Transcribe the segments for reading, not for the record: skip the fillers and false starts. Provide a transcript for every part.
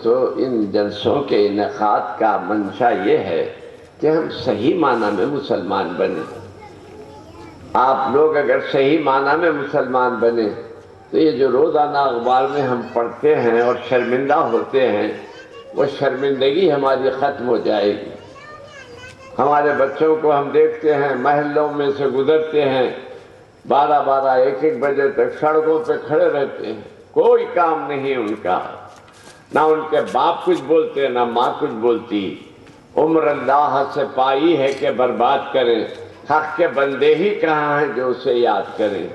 دوستو، ان جلسوں کے انعقاد کا منشا یہ ہے کہ ہم صحیح معنی میں مسلمان بنیں۔ آپ لوگ اگر صحیح معنی میں مسلمان بنیں تو یہ جو روزانہ اخبار میں ہم پڑھتے ہیں اور شرمندہ ہوتے ہیں، وہ شرمندگی ہماری ختم ہو جائے گی۔ ہمارے بچوں کو ہم دیکھتے ہیں محلوں میں سے گزرتے ہیں، 12 1 بجے تک سڑکوں پہ کھڑے رہتے ہیں، کوئی کام نہیں ان کا، نہ ان کے باپ کچھ بولتے نہ ماں کچھ بولتی۔ عمر اللہ سے پائی ہے کہ برباد کریں، حق کے بندے ہی کہاں ہیں جو اسے یاد کریں۔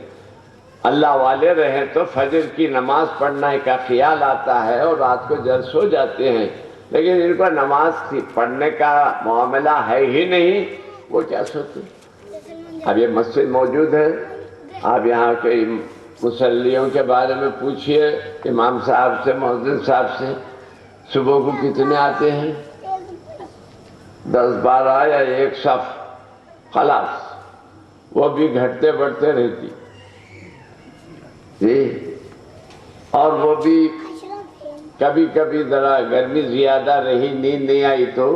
اللہ والے رہیں تو فجر کی نماز پڑھنے کا خیال آتا ہے اور رات کو جلد سو جاتے ہیں، لیکن ان کو نماز پڑھنے کا معاملہ ہے ہی نہیں، وہ کیا سوتے۔ اب یہ مسجد موجود ہے، آپ یہاں کے مصلیوں کے بارے میں پوچھئے امام صاحب سے، مؤذن صاحب سے، صبح کو کتنے آتے ہیں؟ 10 12 یا ایک صف، خلاص، وہ بھی گھٹتے بڑھتے رہتی جی۔ اور وہ بھی کبھی کبھی ذرا گرمی زیادہ رہی، نیند نہیں آئی تو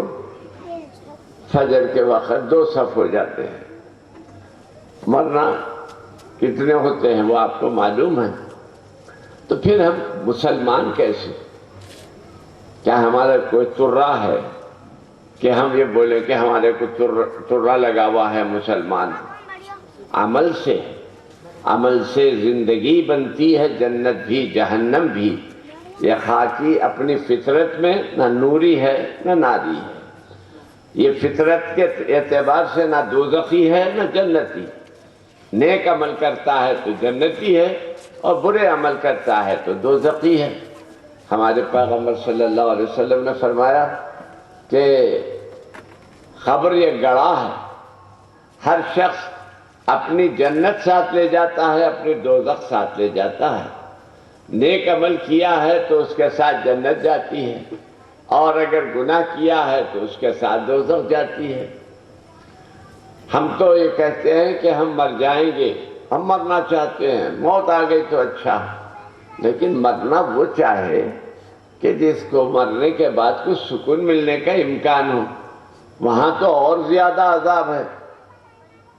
فجر کے وقت 2 صف ہو جاتے ہیں، ورنہ کتنے ہوتے ہیں وہ آپ کو معلوم ہے۔ تو پھر ہم مسلمان کیسے؟ کیا ہمارا کوئی ترا ہے کہ ہم یہ بولے کہ ہمارے کو ترا لگا ہوا ہے مسلمان؟ عمل سے زندگی بنتی ہے، جنت بھی جہنم بھی۔ یہ خاکی اپنی فطرت میں نہ نوری ہے نہ ناری ہے، یہ فطرت کے اعتبار سے نہ دوزخی ہے نہ جنتی۔ نیک عمل کرتا ہے تو جنتی ہے، اور برے عمل کرتا ہے تو دوزخی ہے۔ ہمارے پیغمبر صلی اللہ علیہ وسلم نے فرمایا کہ خبر یہ گڑھا ہے، ہر شخص اپنی جنت ساتھ لے جاتا ہے، اپنی دوزخ ساتھ لے جاتا ہے۔ نیک عمل کیا ہے تو اس کے ساتھ جنت جاتی ہے، اور اگر گناہ کیا ہے تو اس کے ساتھ دوزخ جاتی ہے۔ ہم تو یہ کہتے ہیں کہ ہم مر جائیں گے، ہم مرنا چاہتے ہیں، موت آ گئی تو اچھا، لیکن مرنا وہ چاہے کہ جس کو مرنے کے بعد کچھ سکون ملنے کا امکان ہو۔ وہاں تو اور زیادہ عذاب ہے،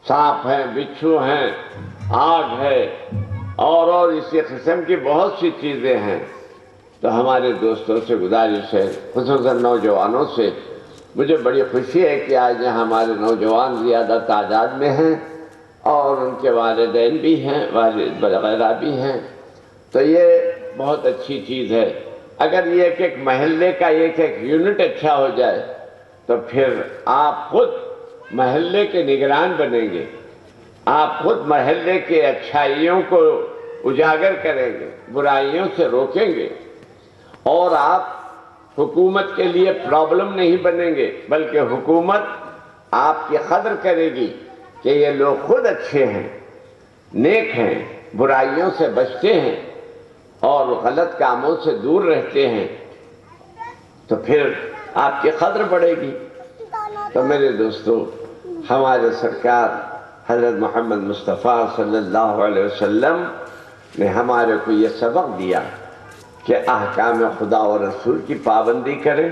سانپ ہیں، بچھو ہیں، آگ ہے، اور اسی قسم کی بہت سی چیزیں ہیں۔ تو ہمارے دوستوں سے گزارش ہے، خصوصاً نوجوانوں سے، مجھے بڑی خوشی ہے کہ آج یہاں ہمارے نوجوان زیادہ تعداد میں ہیں، اور ان کے والدین بھی ہیں، والد وغیرہ بھی ہیں، تو یہ بہت اچھی چیز ہے۔ اگر یہ ایک محلے کا ایک یونٹ اچھا ہو جائے تو پھر آپ خود محلے کے نگران بنیں گے، آپ خود محلے کے اچھائیوں کو اجاگر کریں گے، برائیوں سے روکیں گے، اور آپ حکومت کے لیے پرابلم نہیں بنیں گے، بلکہ حکومت آپ کی قدر کرے گی کہ یہ لوگ خود اچھے ہیں، نیک ہیں، برائیوں سے بچتے ہیں اور غلط کاموں سے دور رہتے ہیں، تو پھر آپ کی قدر بڑھے گی۔ تو میرے دوستو، ہمارے سرکار حضرت محمد مصطفیٰ صلی اللہ علیہ وسلم نے ہمارے کو یہ سبق دیا کہ احکام خدا و رسول کی پابندی کریں،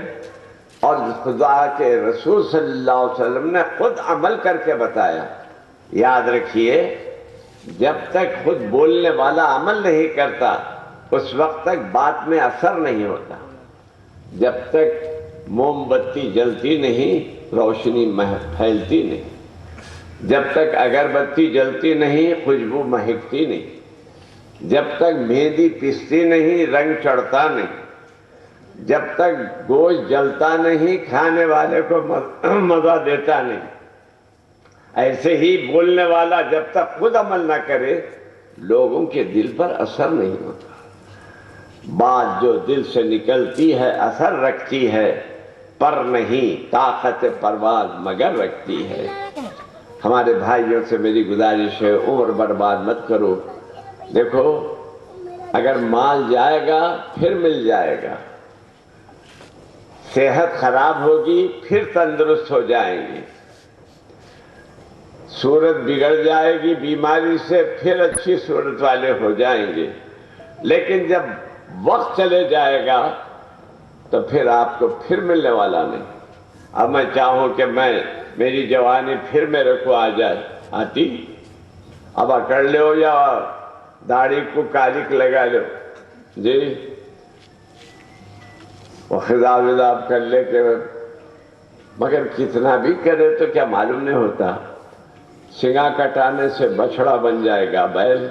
اور خدا کے رسول صلی اللہ علیہ وسلم نے خود عمل کر کے بتایا۔ یاد رکھیے، جب تک خود بولنے والا عمل نہیں کرتا اس وقت تک بات میں اثر نہیں ہوتا۔ جب تک موم بتی جلتی نہیں روشنی پھیلتی نہیں، جب تک اگربتی جلتی نہیں خوشبو مہکتی نہیں، جب تک مہندی پستی نہیں رنگ چڑھتا نہیں، جب تک گوشت جلتا نہیں کھانے والے کو مزہ دیتا نہیں، ایسے ہی بولنے والا جب تک خود عمل نہ کرے لوگوں کے دل پر اثر نہیں ہوتا۔ بات جو دل سے نکلتی ہے اثر رکھتی ہے، پر نہیں طاقت پرواز مگر رکھتی ہے۔ ہمارے بھائیوں سے میری گزارش ہے، عمر برباد مت کرو۔ دیکھو، اگر مال جائے گا پھر مل جائے گا، صحت خراب ہوگی پھر تندرست ہو جائیں گے، صورت بگڑ جائے گی بیماری سے پھر اچھی صورت والے ہو جائیں گے، لیکن جب وقت چلے جائے گا تو پھر آپ کو پھر ملنے والا نہیں۔ اب میں چاہوں کہ میری جوانی پھر میرے کو آ جائے، آتی؟ اب اکڑ لو یا داڑھی کو کالک لگا لو، جی وہ خضاب وضاب کر لے کے، مگر کتنا بھی کرے تو کیا معلوم نہیں ہوتا، سنگا کٹانے سے بچڑا بن جائے گا بیل،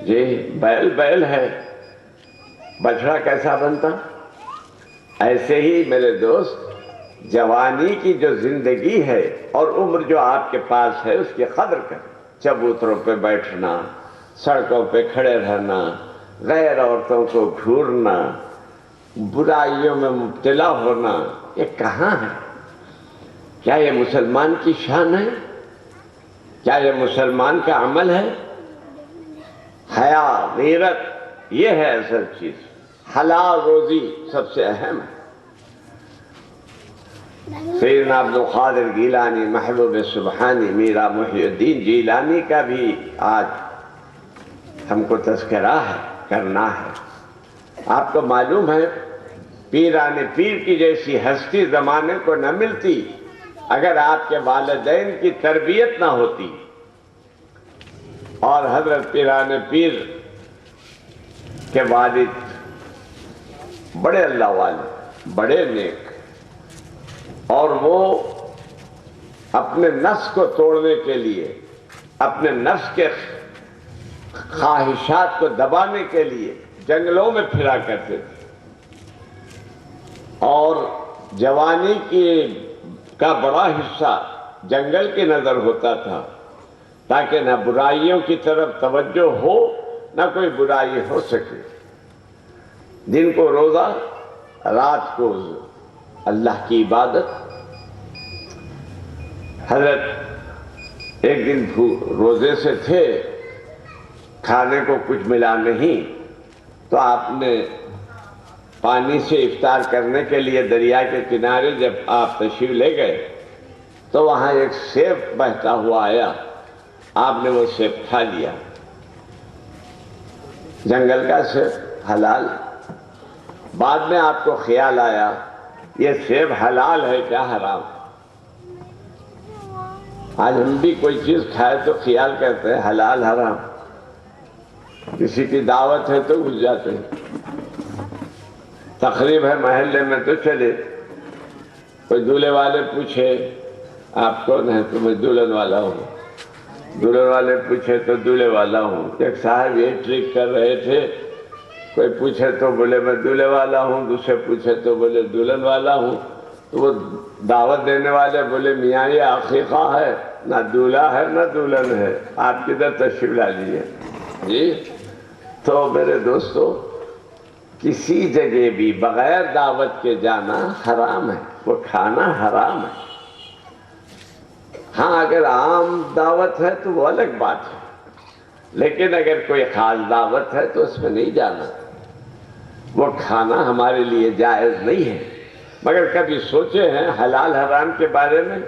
جی بیل ہے، بچڑا کیسا بنتا؟ ایسے ہی میرے دوست جوانی کی جو زندگی ہے اور عمر جو آپ کے پاس ہے اس کی قدر کر، چبوتروں پہ بیٹھنا، سڑکوں پہ کھڑے رہنا، غیر عورتوں کو گھورنا، برائیوں میں مبتلا ہونا، یہ کہاں ہے؟ کیا یہ مسلمان کی شان ہے؟ کیا یہ مسلمان کا عمل ہے؟ حیا، غیرت، یہ ہے اصل چیز۔ حلال روزی سب سے اہم ہے۔ سیدنا عبد القادر گیلانی، محبوب سبحانی، میرا محی الدین جیلانی کا بھی آج ہم کو تذکرہ ہے، کرنا ہے۔ آپ کو معلوم ہے پیران پیر کی جیسی ہستی زمانے کو نہ ملتی اگر آپ کے والدین کی تربیت نہ ہوتی، اور حضرت پیران پیر کے والد بڑے اللہ والے، بڑے نیک، اور وہ اپنے نفس کو توڑنے کے لیے، اپنے نفس کے خواہشات کو دبانے کے لیے جنگلوں میں پھرا کرتے تھے، اور جوانی کا بڑا حصہ جنگل کی نظر ہوتا تھا تاکہ نہ برائیوں کی طرف توجہ ہو، نہ کوئی برائی ہو سکے۔ دن کو روزہ، رات کو اللہ کی عبادت۔ حضرت ایک دن روزے سے تھے، کھانے کو کچھ ملا نہیں، تو آپ نے پانی سے افطار کرنے کے لیے دریا کے کنارے جب آپ تشریف لے گئے تو وہاں ایک سیب بہتا ہوا آیا، آپ نے وہ سیب کھا لیا۔ جنگل کا سیب حلال، بعد میں آپ کو خیال آیا یہ سیب حلال ہے کیا حرام؟ آج ہم بھی کوئی چیز کھائے تو خیال کرتے ہیں حلال حرام، کسی کی دعوت ہے تو گھس جاتے ہیں، تقریب ہے محلے میں تو چلے، کوئی دولہے والے پوچھے آپ کون ہے تو میں دلہن والا ہوں، دلہن والے پوچھے تو دولہے والا ہوں۔ ایک صاحب یہ ٹرک کر رہے تھے، کوئی پوچھے تو بولے میں دولہے والا ہوں، دوسرے پوچھے تو بولے دلہن والا ہوں، تو وہ دعوت دینے والے بولے میاں یہ عقیقہ ہے، نہ دولہا ہے نہ دلہن ہے، آپ کدھر تشریف لا لیجیے۔ جی تو میرے دوستو، کسی جگہ بھی بغیر دعوت کے جانا حرام ہے، وہ کھانا حرام ہے۔ ہاں اگر عام دعوت ہے تو وہ الگ بات ہے، لیکن اگر کوئی خاص دعوت ہے تو اس میں نہیں جانا، وہ کھانا ہمارے لیے جائز نہیں ہے۔ مگر کبھی سوچے ہیں حلال حرام کے بارے میں؟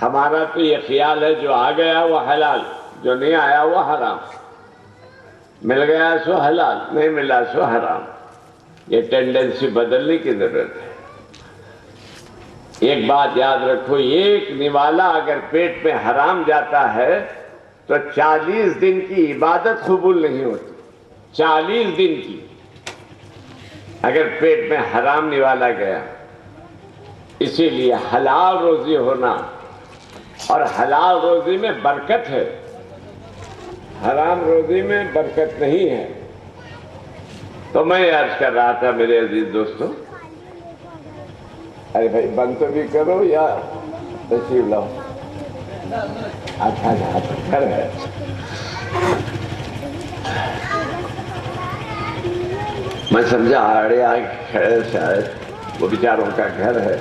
ہمارا تو یہ خیال ہے جو آ گیا وہ حلال، جو نہیں آیا وہ حرام، مل گیا سو حلال، نہیں ملا سو حرام۔ یہ ٹینڈنسی بدلنے کی ضرورت ہے۔ ایک بات یاد رکھو، ایک نوالا اگر پیٹ میں حرام جاتا ہے تو 40 دن کی عبادت قبول نہیں ہوتی، 40 دن کی اگر پیٹ میں حرام نوالا گیا۔ اسی لیے حلال روزی ہونا، اور حلال روزی میں برکت ہے، حرام روزی میں برکت نہیں ہے۔ تو میں عرض کر رہا تھا میرے عزیز دوستو، ارے بھائی بند تو بھی کرو یا تشریف لاؤ، اچھا گھر ہے۔ میں سمجھا آڑے آئے کھڑے شاید وہ بیچاروں کا گھر ہے،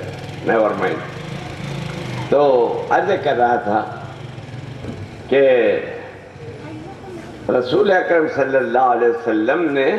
نیور مائنڈ۔ تو عرض کر رہا تھا کہ رسول اکرم صلی اللہ علیہ وسلم نے